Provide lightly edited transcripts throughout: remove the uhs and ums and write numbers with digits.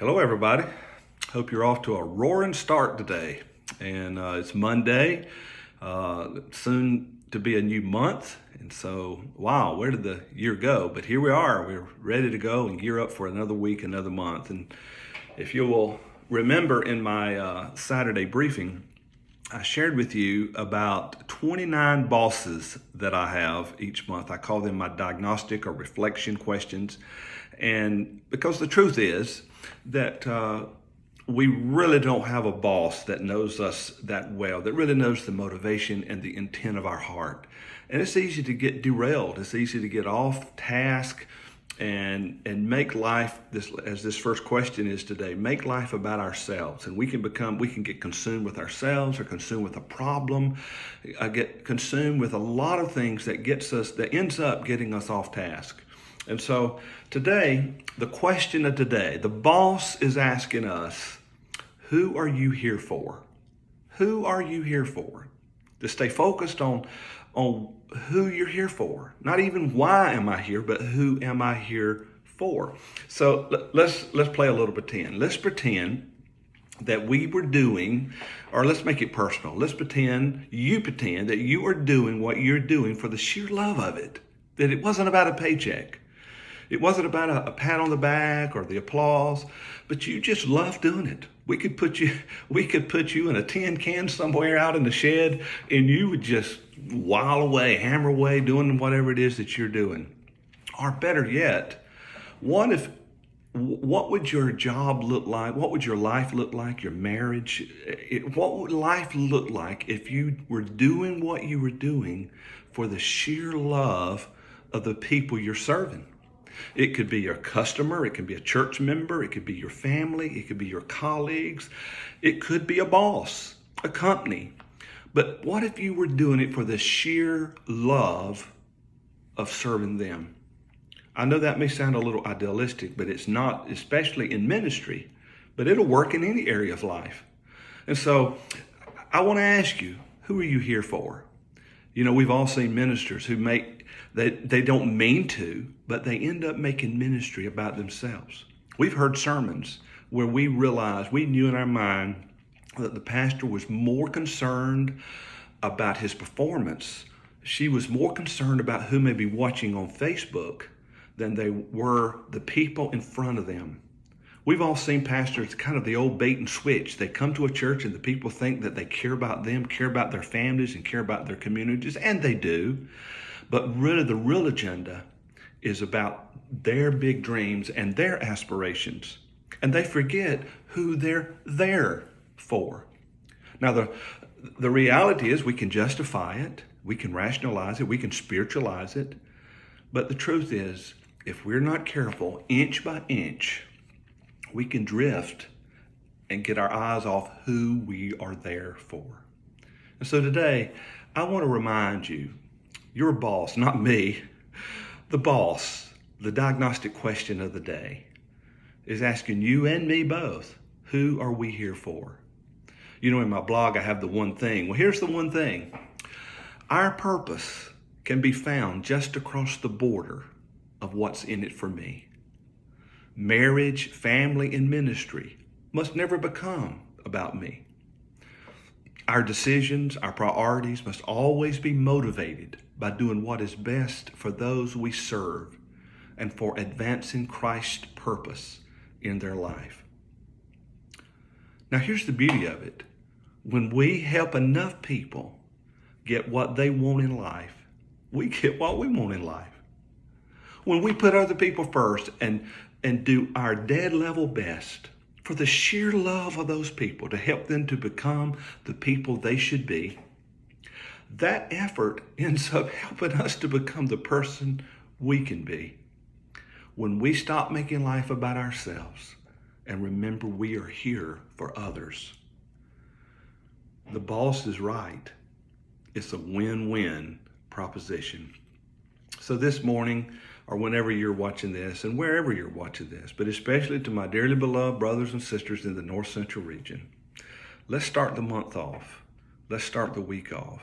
Hello, everybody. Hope you're off to a roaring start today. And it's Monday, soon to be a new month. And so, wow, where did the year go? But here we are. We're ready to go and gear up for another week, another month. And if you will remember in my Saturday briefing, I shared with you about 29 bosses that I have each month. I call them my diagnostic or reflection questions. And because the truth is that we really don't have a boss that knows us that well, that really knows the motivation and the intent of our heart. And it's easy to get derailed. It's easy to get off task and make life, as this first question is today, make life about ourselves. And we can get consumed with ourselves, or consumed with a problem, get consumed with a lot of things that ends up getting us off task. And so today, the question of today, the boss is asking us, who are you here for? Who are you here for? To stay focused on who you're here for. Not even why am I here, but who am I here for? So let's play a little pretend. Let's pretend that we were doing, or let's make it personal. Let's pretend that you are doing what you're doing for the sheer love of it. That it wasn't about a paycheck. It wasn't about a pat on the back or the applause, but you just love doing it. We could put you in a tin can somewhere out in the shed, and you would just while away, hammer away, doing whatever it is that you're doing. Or better yet, what would your job look like? What would your life look like? Your marriage? What would life look like if you were doing what you were doing for the sheer love of the people you're serving? It could be your customer, it could be a church member, it could be your family, it could be your colleagues, it could be a boss, a company. But what if you were doing it for the sheer love of serving them? I know that may sound a little idealistic, but it's not, especially in ministry, but it'll work in any area of life. And so I want to ask you, who are you here for? You know, we've all seen ministers who they don't mean to, but they end up making ministry about themselves. We've heard sermons where we knew in our mind that the pastor was more concerned about his performance. She was more concerned about who may be watching on Facebook than they were the people in front of them. We've all seen pastors, kind of the old bait and switch. They come to a church and the people think that they care about them, care about their families, and care about their communities, and they do. But really the real agenda is about their big dreams and their aspirations. And they forget who they're there for. Now, the reality is we can justify it, we can rationalize it, we can spiritualize it. But the truth is, if we're not careful, inch by inch, we can drift and get our eyes off who we are there for. And so today, I want to remind you, your boss, not me, the boss, the diagnostic question of the day is asking you and me both, who are we here for? You know, in my blog, I have the one thing. Well, here's the one thing. Our purpose can be found just across the border of what's in it for me. Marriage, family, and ministry must never become about me. Our decisions, our priorities must always be motivated by doing what is best for those we serve and for advancing Christ's purpose in their life. Now, here's the beauty of it. When we help enough people get what they want in life, we get what we want in life. When we put other people first and do our dead level best for the sheer love of those people to help them to become the people they should be, that effort ends up helping us to become the person we can be. When we stop making life about ourselves and remember we are here for others. The boss is right. It's a win-win proposition. So this morning, or whenever you're watching this, and wherever you're watching this, but especially to my dearly beloved brothers and sisters in the North Central region, let's start the month off. Let's start the week off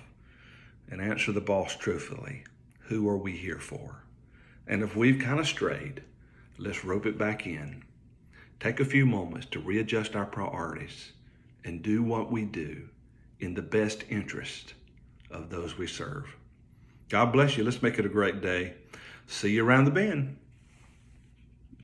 and answer the boss truthfully. Who are we here for? And if we've kind of strayed, let's rope it back in take a few moments to readjust our priorities and do what we do in the best interest of those we serve. God bless you. Let's make it a great day. See you around the bend.